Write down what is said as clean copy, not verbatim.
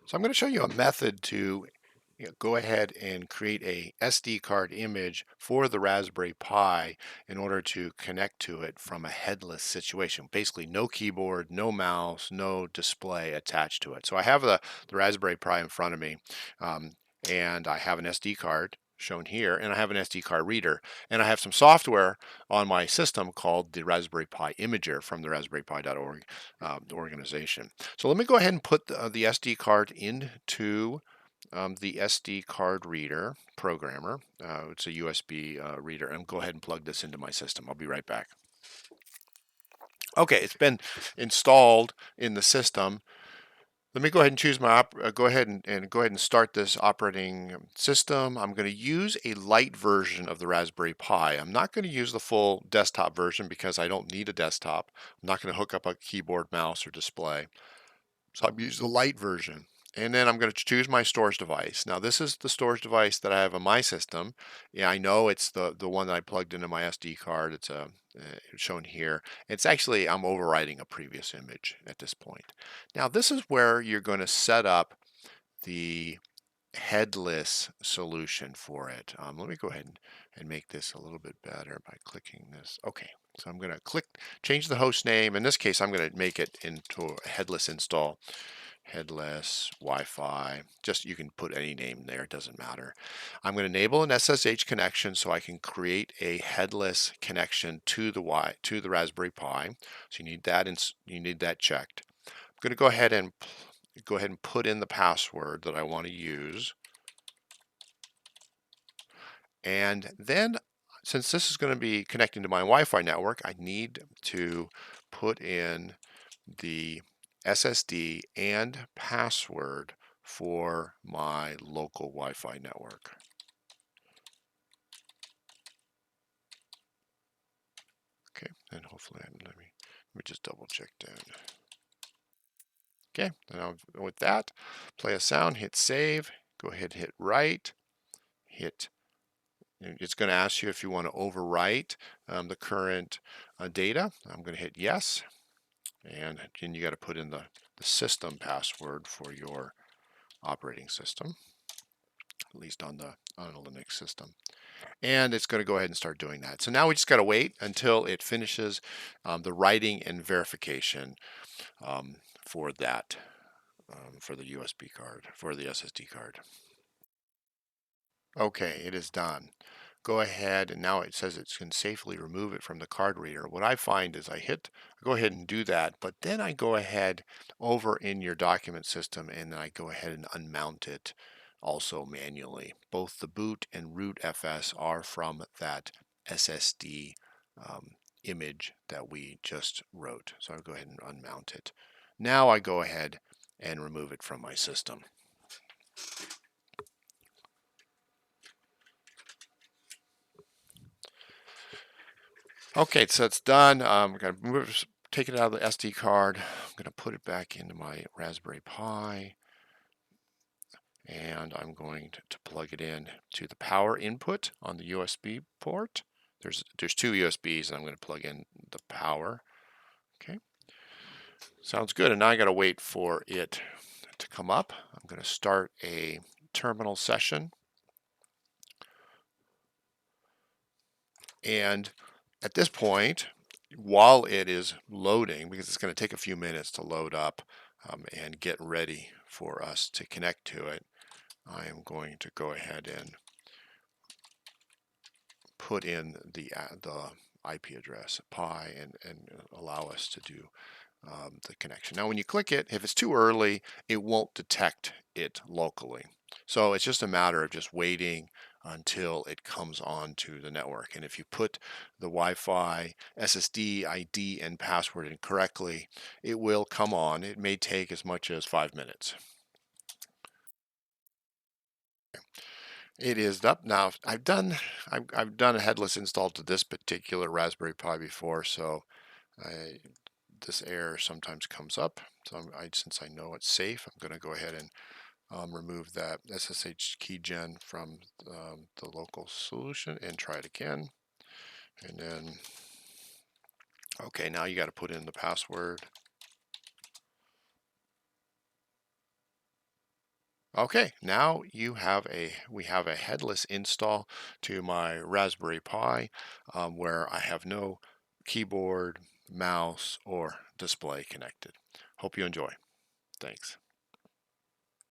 So I'm going to show you a method to go ahead and create a SD card image for the Raspberry Pi in order to connect to it from a headless situation. Basically no keyboard, no mouse, no display attached to it. So I have the Raspberry Pi in front of me, um, and I have an SD card shown here, and I have an SD card reader, and I have some software on my system called the Raspberry Pi Imager from the raspberrypi.org organization. So let me go ahead and put the SD card into the SD card reader programmer. It's a USB reader, and go ahead and plug this into my system. I'll be right back. Okay, it's been installed in the system. Let me go ahead and choose my go ahead and go ahead and start this operating system. I'm going to use a light version of the Raspberry Pi. I'm not going to use the full desktop version because I don't need a desktop. I'm not going to hook up a keyboard, mouse, or display. So I'm using the light version. And then I'm going to choose my storage device. Now this is the storage device that I have on my system. Yeah, I know it's the one that I plugged into my SD card. It's shown here. It's actually, I'm overwriting a previous image at this point. Now this is where you're going to set up the headless solution for it. Let me go ahead and make this a little bit better by clicking this. Okay, so I'm going to change the host name. In this case, I'm going to make it into a headless install. Headless Wi-Fi. Just, you can put any name there, it doesn't matter. I'm going to enable an SSH connection so I can create a headless connection to the Raspberry Pi. So you need that checked. I'm going to go ahead and put in the password that I want to use. And then, since this is going to be connecting to my Wi-Fi network, I need to put in the SSD and password for my local Wi-Fi network. Okay, and hopefully, let me just double check down. Okay, now with that, play a sound, hit save, go ahead, hit write, it's going to ask you if you want to overwrite the current data. I'm going to hit yes, and then you got to put in the system password for your operating system, at least on a Linux system. And it's going to go ahead and start doing that. So now we just got to wait until it finishes the writing and verification for that, for the USB card, for the SSD card. Okay, it is done. Go ahead, and now it says it can safely remove it from the card reader. What I find is I go ahead and do that, but then I go ahead over in your document system and I go ahead and unmount it also manually. Both the boot and root FS are from that SSD image that we just wrote. So I'll go ahead and unmount it. Now I go ahead and remove it from my system. Okay, so it's done. I'm going to take it out of the SD card. I'm going to put it back into my Raspberry Pi, and I'm going to plug it in to the power input on the USB port. There's two USBs, and I'm going to plug in the power. Okay, sounds good. And now I got to wait for it to come up. I'm going to start a terminal session, and at this point, while it is loading, because it's going to take a few minutes to load up and get ready for us to connect to it, I am going to go ahead and put in the IP address Pi and allow us to do the connection. Now when you click it, if it's too early, it won't detect it locally. So it's just a matter of just waiting until it comes onto the network. And if you put the Wi-Fi SSD ID and password in correctly, it will come on. It may take as much as 5 minutes. It is up now. I've done a headless install to this particular Raspberry Pi before, so this error sometimes comes up. So since I know it's safe, I'm going to go ahead and remove that SSH keygen from the local solution and try it again. And then, okay, now you got to put in the password. Okay, now we have a headless install to my Raspberry Pi where I have no keyboard, mouse, or display connected. Hope you enjoy. Thanks.